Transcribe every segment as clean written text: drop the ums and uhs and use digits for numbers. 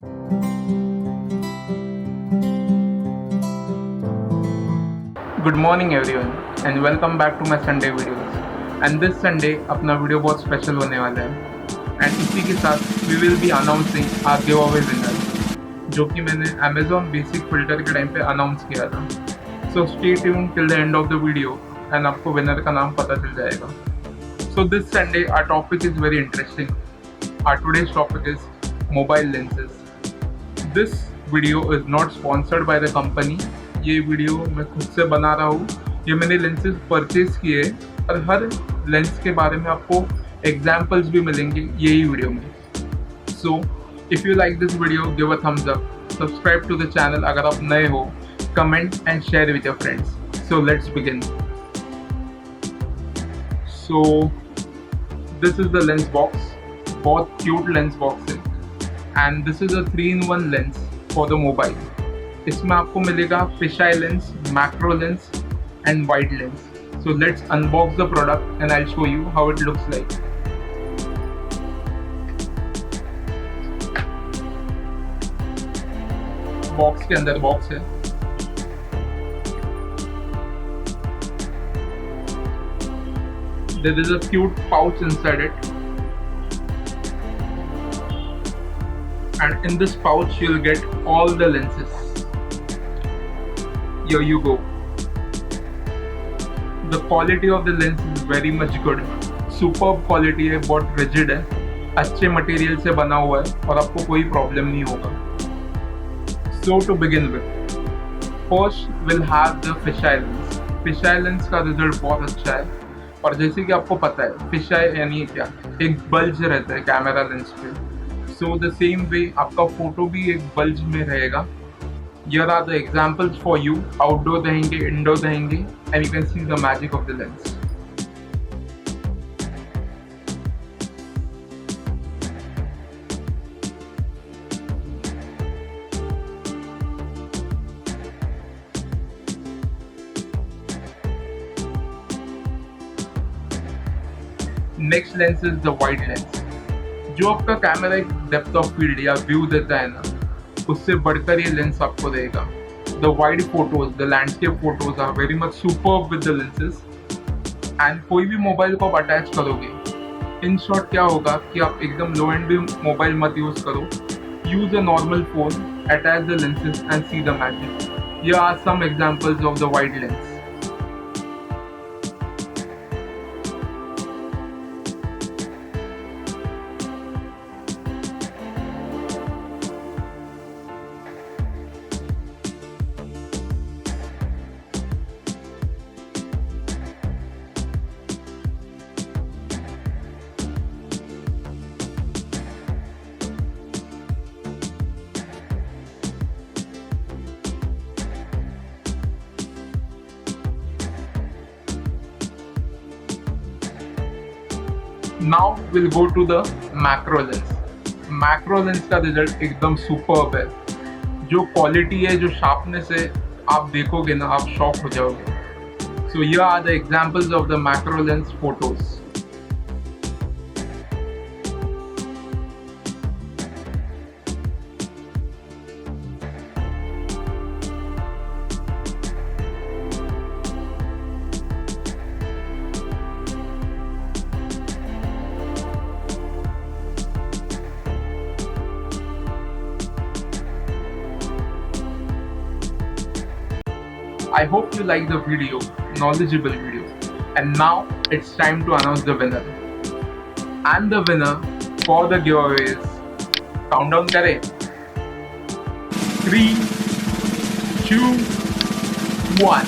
Good morning everyone and welcome back to my Sunday videos. And this Sunday अपना video बहुत special होने वाला है एंड इसी के साथ we will be announcing our give away winner, जो कि मैंने अमेजॉन बेसिक फिल्टर के टाइम पे अनाउंस किया था। So stay tune till the end of the video and आपको विनर का नाम पता चल जाएगा। So this Sunday our topic is very interesting. Our today's topic is mobile lenses. This video is not sponsored by the company. ये video मैं खुद से बना रहा हूँ। ये मैंने लेंसेज परचेज किए और हर लेंस के बारे में आपको एग्जाम्पल्स भी मिलेंगे यही वीडियो में। So if you like this video give a thumbs up, subscribe to the channel अगर आप नए हो, comment and share with your friends. So let's begin. So this is the lens box. बहुत cute lens box है and this is a 3-in-1 lens for the mobile. इसमें आपको मिलेगा fish eye lens, macro lens and wide lens. So let's unbox the product and I show you how it looks like. Box के अंदर box है। There is a cute pouch inside it, and in this pouch you'll get all the lenses. Here you go. The quality of the lens is very much good. Superb quality है, बहुत rigid है, अच्छे material से बना हुआ है और आपको कोई प्रॉब्लम नहीं होगा। So to begin with, first we'll have the fisheye lens. Fisheye lens का रिजल्ट बहुत अच्छा है और जैसे कि आपको पता है fisheye यानी क्या, एक बल्ज रहता है कैमरा लेंस पे। So the same way आपका फोटो भी एक बल्ज में रहेगा। Here are the examples for you. Outdoor रहेंगे, indoor रहेंगे, and you can see the magic of the lens. Next lens is the wide lens. जो आपका कैमरा एक डेप्थ ऑफ फील्ड या व्यू देता है ना, उससे बढ़कर ये लेंस आपको देगा। The wide photos, the landscape photos are very much superb with the lenses. And कोई भी मोबाइल को आप अटैच करोगे, इन शॉर्ट क्या होगा कि आप एकदम लो एंड भी मोबाइल मत यूज करो। Use a normal phone, attach the lenses and see the magic. Here are some examples of the wide lens. Now we'll go to the macro lens. Macro lens का result एकदम superb है। जो quality है, जो sharpness है, आप देखोगे ना आप शॉक हो जाओगे। So here are the examples of the macro lens photos. I hope you like the video, knowledgeable video. And now it's time to announce the winner. And the winner for the giveaway is, countdown करें, 3, 2, 1.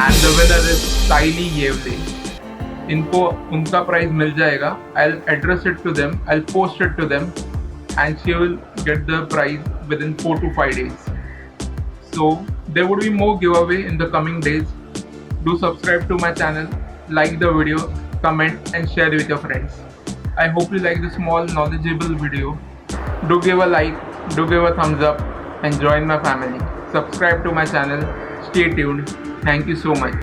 And the winner is Kylie Yevle. इनको उनका prize मिल जाएगा। I'll address it to them, I'll post it to them, and she will get the prize within 4 to 5 days. So there would be more giveaway in the coming days. Do subscribe to my channel, like the video, comment and share with your friends. I hope you like this small knowledgeable video. Do give a like, do give a thumbs up and join my family. Subscribe to my channel. Stay tuned. Thank you so much.